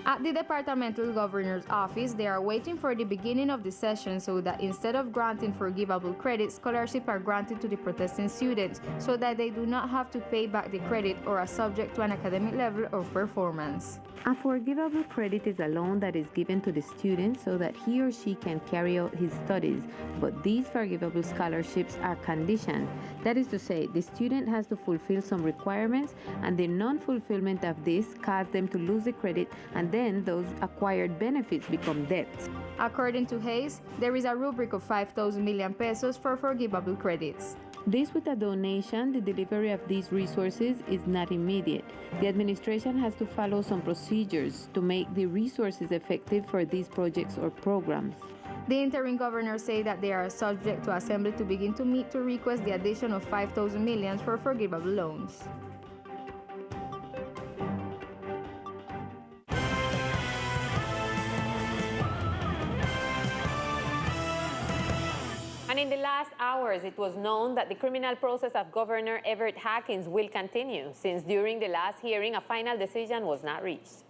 At the departmental governor's office, they are waiting for the beginning of the session so that instead of granting forgivable credit, scholarships are granted to the protesting students so that they do not have to pay back the credit or are subject to an academic level of performance. A forgivable credit is a loan that is given to the student so that he or she can carry out his studies, but these forgivable scholarships are conditioned. That is to say, the student has to fulfill some requirements, and the non-fulfillment of this causes them to lose the credit, and then those acquired benefits become debts. According to Hayes, there is a rubric of 5,000 million pesos for forgivable credits. This with a donation, the delivery of these resources is not immediate. The administration has to follow some procedures to make the resources effective for these projects or programs. The interim governors say that they are subject to assembly to begin to meet to request the addition of 5,000 million for forgivable loans. And in the last hours, it was known that the criminal process of Governor Everett Hawkins will continue, since during the last hearing, a final decision was not reached.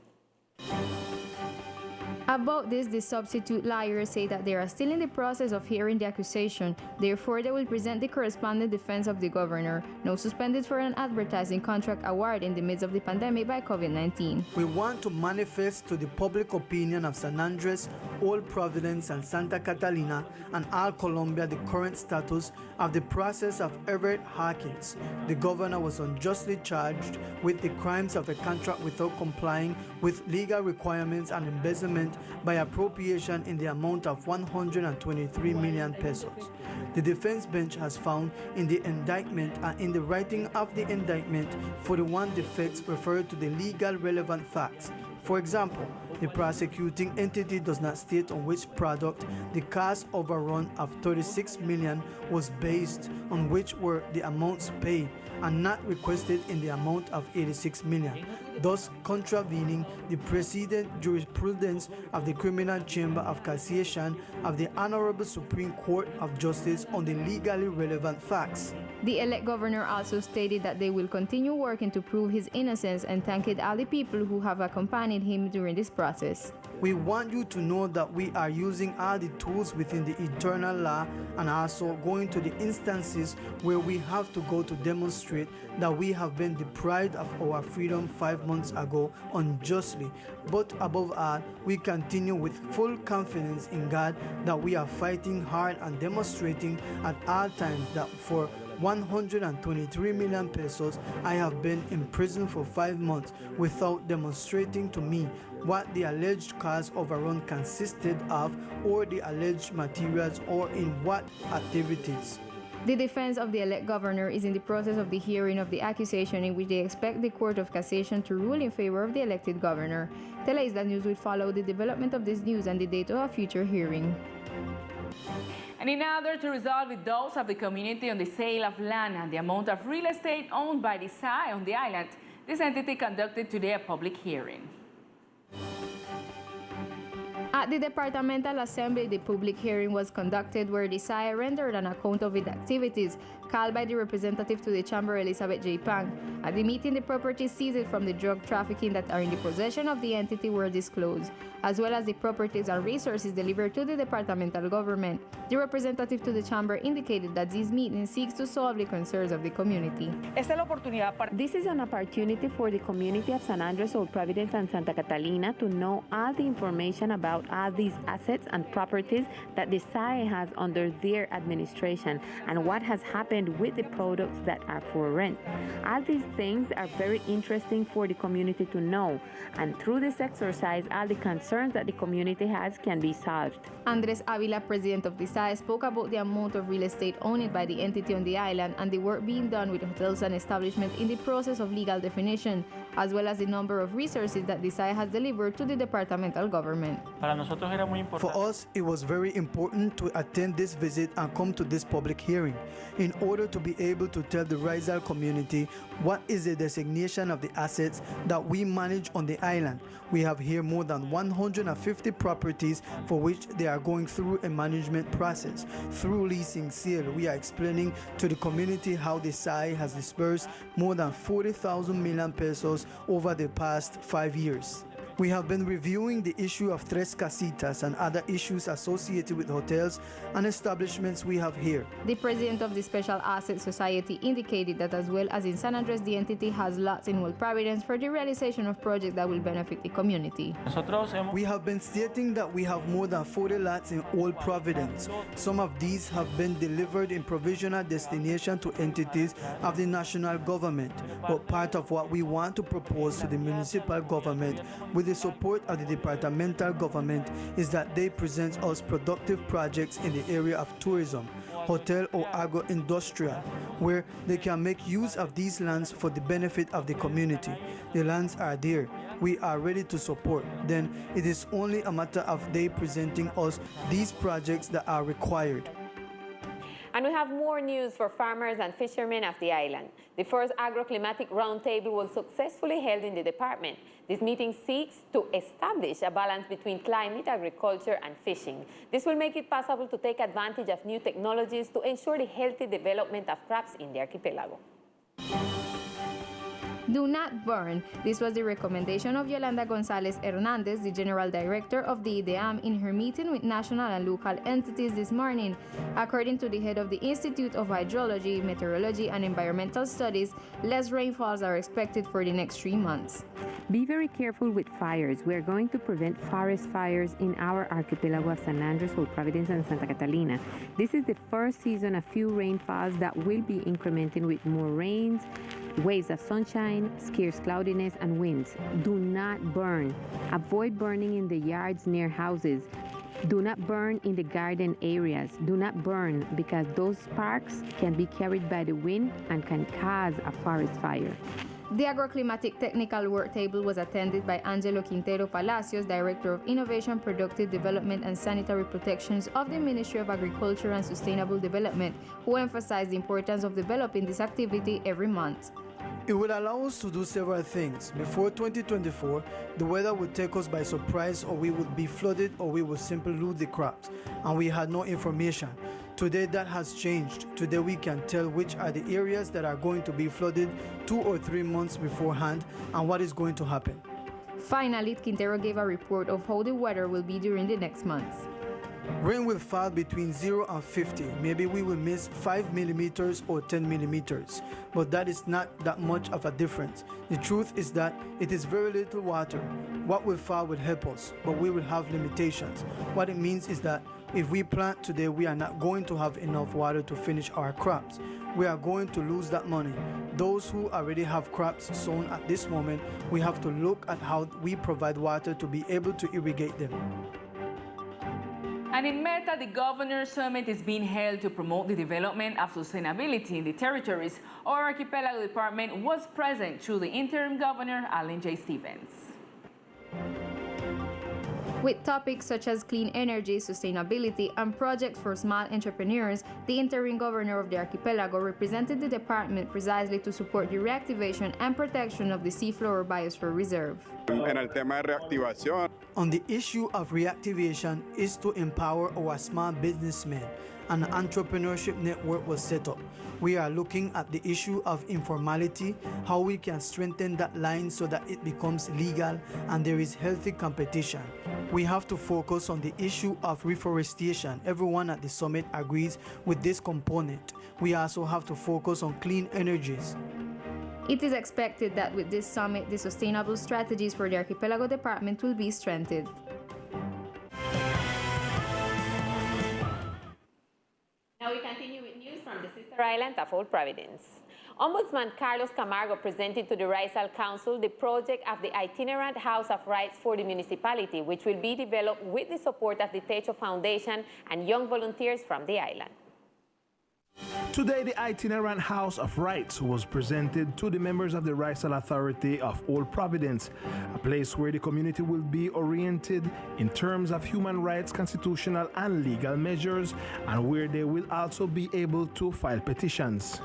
About this, the substitute lawyers say that they are still in the process of hearing the accusation. Therefore, they will present the corresponding defense of the governor, now suspended for an advertising contract award in the midst of the pandemic by COVID-19. We want to manifest to the public opinion of San Andres, Old Providence, and Santa Catalina, and all Colombia the current status of the process of Everett Hawkins. The governor was unjustly charged with the crimes of a contract without complying with legal requirements and embezzlement by appropriation in the amount of 123 million pesos. The defense bench has found in the indictment and in the writing of the indictment 41 defects referred to the legal relevant facts. For example, the prosecuting entity does not state on which product the cost overrun of 36 million was based, on which were the amounts paid, and not requested in the amount of 86 million, thus contravening the precedent jurisprudence of the Criminal Chamber of Cassation of the Honorable Supreme Court of Justice on the legally relevant facts. The elect governor also stated that they will continue working to prove his innocence and thanked all the people who have accompanied him during this process. We want you to know that we are using all the tools within the eternal law and also going to the instances where we have to go to demonstrate that we have been deprived of our freedom 5 months ago unjustly. But above all, we continue with full confidence in God that we are fighting hard and demonstrating at all times that for 123 million pesos, I have been in prison for 5 months without demonstrating to me what the alleged cause overrun consisted of or the alleged materials or in what activities. The defense of the elect governor is in the process of the hearing of the accusation in which they expect the Court of Cassation to rule in favor of the elected governor. Teleislas News will follow the development of this news and the date of a future hearing. And in order to resolve the doubts of the community on the sale of land and the amount of real estate owned by the SAI on the island, this entity conducted today a public hearing. At the Departmental Assembly, the public hearing was conducted where the SAI rendered an account of its activities, called by the representative to the Chamber, Elizabeth J. Pang. At the meeting, the properties seized from the drug trafficking that are in the possession of the entity were disclosed, as well as the properties and resources delivered to the departmental government. The representative to the Chamber indicated that this meeting seeks to solve the concerns of the community. This is an opportunity for the community of San Andres, Old Providence, and Santa Catalina to know all the information about all these assets and properties that the SAI has under their administration and what has happened with the products that are for rent. All these things are very interesting for the community to know, and through this exercise, all the concerns that the community has can be solved. Andres Avila, president of the SAI, spoke about the amount of real estate owned by the entity on the island and the work being done with hotels and establishments in the process of legal definition, as well as the number of resources that the SAI has delivered to the departmental government. For us, it was very important to attend this visit and come to this public hearing in order to be able to tell the Rizal community what is the designation of the assets that we manage on the island. We have here more than 150 properties for which they are going through a management process. Through leasing sale, we are explaining to the community how the SAI has disbursed more than 40,000 million pesos over the past 5 years. We have been reviewing the issue of tres casitas and other issues associated with hotels and establishments we have here. The president of the Special Asset Society indicated that as well as in San Andres, the entity has lots in Old Providence for the realization of projects that will benefit the community. We have been stating that we have more than 40 lots in Old Providence. Some of these have been delivered in provisional destination to entities of the national government, but part of what we want to propose to the municipal government with the support of the departmental government is that they present us productive projects in the area of tourism, hotel or agro-industrial, where they can make use of these lands for the benefit of the community. The lands are there. We are ready to support. Then it is only a matter of they presenting us these projects that are required. And we have more news for farmers and fishermen of the island. The first Agroclimatic Roundtable was successfully held in the department. This meeting seeks to establish a balance between climate, agriculture, and fishing. This will make it possible to take advantage of new technologies to ensure the healthy development of crops in the archipelago. Do not burn. This was the recommendation of Yolanda Gonzalez Hernandez, the General Director of the Interm, in her meeting with national and local entities this morning. According to the head of the Institute of Hydrology, Meteorology, and Environmental Studies, less rainfalls are expected for the next 3 months. Be very careful with fires. We are going to prevent forest fires in our archipelago of San Andres, Old Providence, and Santa Catalina. This is the first season of few rainfalls that will be incrementing with more rains, waves of sunshine, scarce cloudiness, and winds. Do not burn. Avoid burning in the yards near houses. Do not burn in the garden areas. Do not burn because those sparks can be carried by the wind and can cause a forest fire. The Agroclimatic Technical Work Table was attended by Angelo Quintero Palacios, Director of Innovation, Productive Development, and Sanitary Protections of the Ministry of Agriculture and Sustainable Development, who emphasized the importance of developing this activity every month. It will allow us to do several things. Before 2024, the weather would take us by surprise, or we would be flooded, or we would simply lose the crops, and we had no information. Today that has changed. Today we can tell which are the areas that are going to be flooded 2 or 3 months beforehand and what is going to happen. Finally, Quintero gave a report of how the weather will be during the next months. Rain will fall between 0 and 50. Maybe we will miss 5 millimeters or 10 millimeters, but that is not that much of a difference. The truth is that it is very little water. What will fall will help us, but we will have limitations. What it means is that if we plant today, we are not going to have enough water to finish our crops. We are going to lose that money. Those who already have crops sown at this moment, we have to look at how we provide water to be able to irrigate them. And in Meta, the Governor's Summit is being held to promote the development of sustainability in the territories. Our archipelago department was present through the interim governor, Alan J. Stevens. With topics such as clean energy, sustainability, and projects for small entrepreneurs, the interim governor of the archipelago represented the department precisely to support the reactivation and protection of the seafloor biosphere reserve. On the issue of reactivation is to empower our small businessmen. An entrepreneurship network was set up. We are looking at the issue of informality, how we can strengthen that line so that it becomes legal and there is healthy competition. We have to focus on the issue of reforestation. Everyone at the summit agrees with this component. We also have to focus on clean energies. It is expected that with this summit, the sustainable strategies for the archipelago department will be strengthened. Now we continue with news from the sister island of Old Providence. Ombudsman Carlos Camargo presented to the Rizal Council the project of the Itinerant House of Rights for the municipality, which will be developed with the support of the Techo Foundation and young volunteers from the island. Today, the Itinerant House of Rights was presented to the members of the Rizal Authority of Old Providence, a place where the community will be oriented in terms of human rights, constitutional and legal measures, and where they will also be able to file petitions.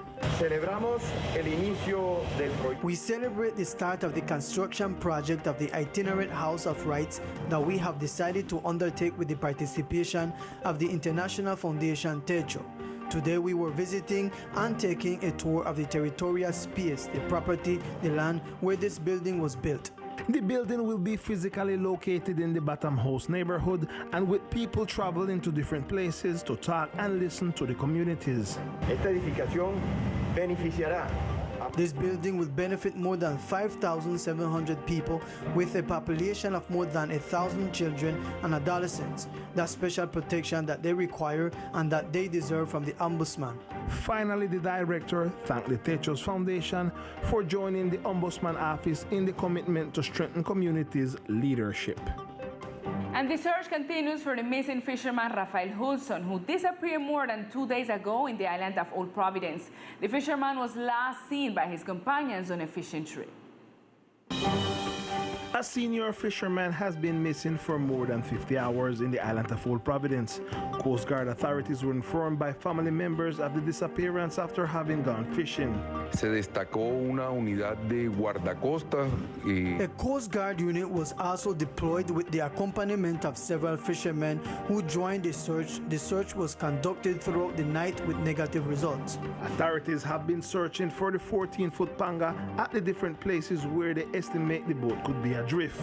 We celebrate the start of the construction project of the Itinerant House of Rights that we have decided to undertake with the participation of the International Foundation Techo. Today we were visiting and taking a tour of the territorial space, the property, the land where this building was built. The building will be physically located in the Bottom House neighborhood and with people traveling to different places to talk and listen to the communities. Esta edificación beneficiará. This building will benefit more than 5,700 people with a population of more than 1,000 children and adolescents. That special protection that they require and that they deserve from the Ombudsman. Finally, the director thanked the Techos Foundation for joining the Ombudsman Office in the commitment to strengthen communities' leadership. And the search continues for the missing fisherman Rafael Hulson, who disappeared more than 2 days ago in the island of Old Providence. The fisherman was last seen by his companions on a fishing trip. A senior fisherman has been missing for more than 50 hours in the island of Old Providence. Coast Guard authorities were informed by family members of the disappearance after having gone fishing. Se destacó una unidad de guardacosta. A Coast Guard unit was also deployed with the accompaniment of several fishermen who joined the search. The search was conducted throughout the night with negative results. Authorities have been searching for the 14-foot panga at the different places where they estimate the boat could be adrift.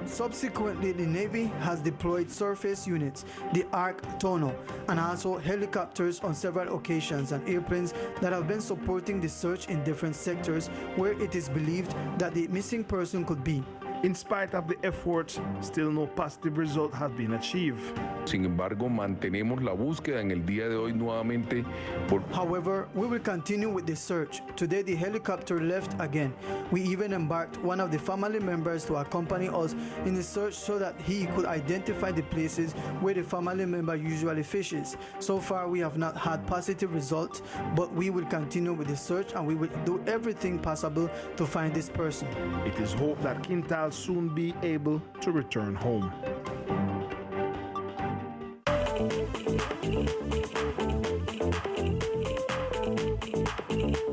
Subsequently, the Navy has deployed surface units, the Ark Tono, and also helicopters on several occasions and airplanes that have been supporting the search in different sectors where it is believed that the missing person could be. In spite of the efforts, still no positive result has been achieved. Sin embargo, mantenemos la búsqueda en el día de hoy nuevamente. However, we will continue with the search. Today, the helicopter left again. We even embarked one of the family members to accompany us in the search so that he could identify the places where the family member usually fishes. So far, we have not had positive results, but we will continue with the search and we will do everything possible to find this person. It is hoped that Quintal will soon be able to return home.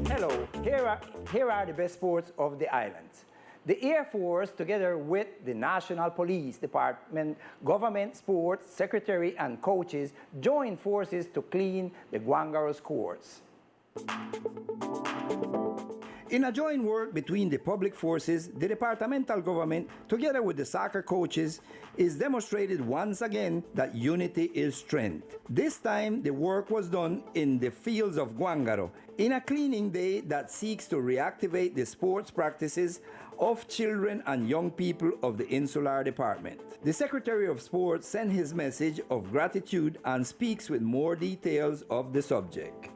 Hello, here are the best sports of the island. The Air Force, together with the National Police Department, Government Sports Secretary and coaches, joined forces to clean the Guangaros courts. In a joint work between the public forces, the departmental government, together with the soccer coaches, is demonstrated once again that unity is strength. This time, the work was done in the fields of Guangaro, in a cleaning day that seeks to reactivate the sports practices of children and young people of the Insular Department. The Secretary of Sports sent his message of gratitude and speaks with more details of the subject.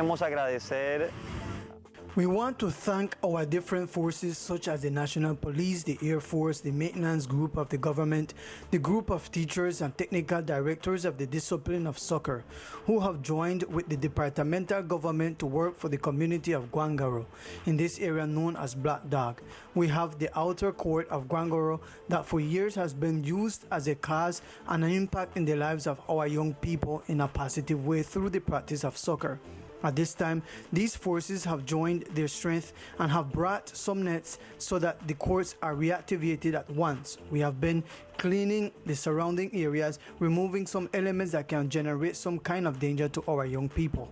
We want to thank our different forces such as the National Police, the Air Force, the maintenance group of the government, the group of teachers and technical directors of the discipline of soccer, who have joined with the departmental government to work for the community of Guangaro, in this area known as Black Dog. We have the outer court of Guangaro that for years has been used as a cause and an impact in the lives of our young people in a positive way through the practice of soccer. At this time, these forces have joined their strength and have brought some nets so that the courts are reactivated at once. We have been cleaning the surrounding areas, removing some elements that can generate some kind of danger to our young people.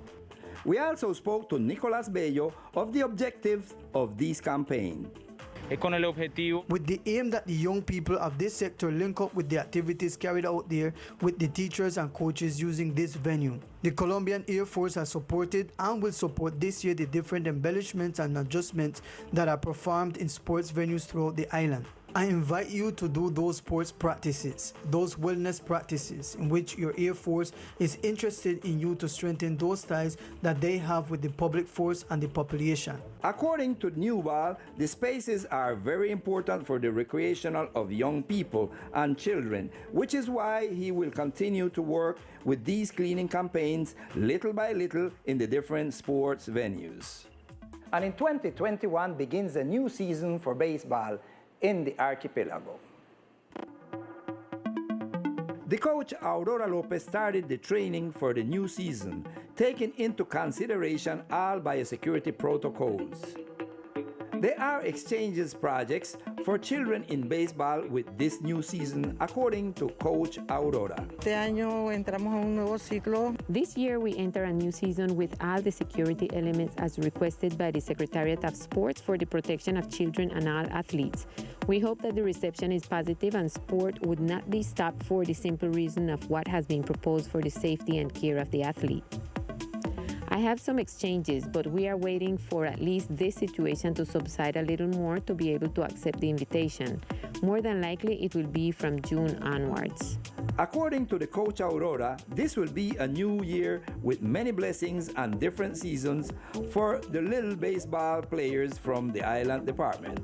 We also spoke to Nicolas Bello of the objectives of this campaign. With the aim that the young people of this sector link up with the activities carried out there with the teachers and coaches using this venue. The Colombian Air Force has supported and will support this year the different embellishments and adjustments that are performed in sports venues throughout the island. I invite you to do those sports practices, those wellness practices in which your Air Force is interested in you to strengthen those ties that they have with the public force and the population. According to Newball, the spaces are very important for the recreational of young people and children, which is why he will continue to work with these cleaning campaigns little by little in the different sports venues. And in 2021 begins a new season for baseball in the archipelago. The coach Aurora Lopez started the training for the new season, taking into consideration all biosecurity protocols. There are exchanges projects for children in baseball with this new season, according to Coach Aurora. Este año entramos a un nuevo ciclo. This year we enter a new season with all the security elements as requested by the Secretariat of Sports for the protection of children and all athletes. We hope that the reception is positive and sport would not be stopped for the simple reason of what has been proposed for the safety and care of the athlete. I have some exchanges, but we are waiting for at least this situation to subside a little more to be able to accept the invitation. More than likely, it will be from June onwards. According to the Coach Aurora, this will be a new year with many blessings and different seasons for the little baseball players from the island department.